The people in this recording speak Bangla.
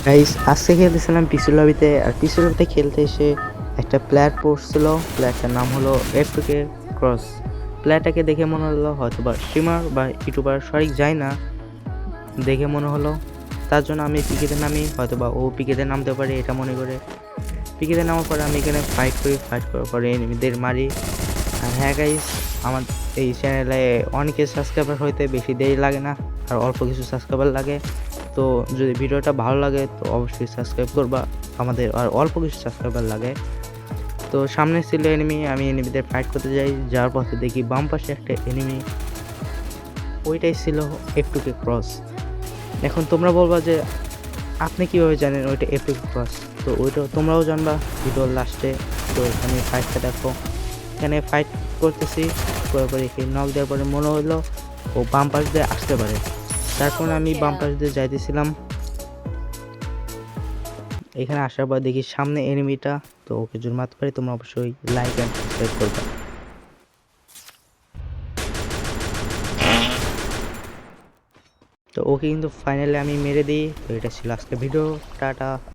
গাইস আজকে খেলতেছিলাম পিসি লবিতে, আর পিসি লবিতে খেলতে এসে একটা প্লেয়ার পড়ছিল। প্লেয়ারটার নাম হলো এফকে ক্রস। প্লেয়ারটাকে দেখে মনে হলো হয়তোবা স্ট্রিমার বা ইউটিউবার, সঠিক যায় না, দেখে মনে হলো। তার জন্য আমি পিকেতে নামি, হয়তোবা ও পিকেতে নামতে পারে এটা মনে করে পিকেতে নামার পরে আমি এখানে ফাইট করি। ফাইট করার পরে এনিমিদের মারি। আর হ্যাঁ গাইস, আমার এই চ্যানেলে অনেকের সাবস্ক্রাইবার হইতে বেশি দেরি লাগে না, আর অল্প কিছু সাবস্ক্রাইবার লাগে। তো যদি ভিডিওটা ভালো লাগে তো অবশ্যই সাবস্ক্রাইব করবা। আমাদের আর অল্প কিছু সাবস্ক্রাইবার লাগে। তো সামনে ছিল এনিমি, আমি এনিমিদের ফাইট করতে যাই, যাওয়ার পথে দেখি বাম পাশে একটা এনিমি, ওইটাই ছিল এফ2কে ক্রস। এখন তোমরা বলবা যে আপনি কীভাবে জানেন ওইটা এফ2কে ক্রস? তো ওইটা তোমরাও জানবা ভিডিওর লাস্টে। তো এখানে ফাইটটা দেখো, এখানে ফাইট করতেছি, করার পরে নক দেওয়ার পরে মনে হলো ও বাম পাশ দিয়ে আসতে পারে। তারপর আমি বাম পাশ দিয়ে যাইতেছিলাম, এখানে আসার পর দেখি সামনে এনিমিটা। তো ওকে যদি মারতে পারি তোমরা অবশ্যই লাইক অ্যান্ড সাবস্ক্রাইব করবে। তো ওকে কিন্তু ফাইনালি আমি মেরে দিই। তো এটা ছিল আজকে ভিডিও। টাটা।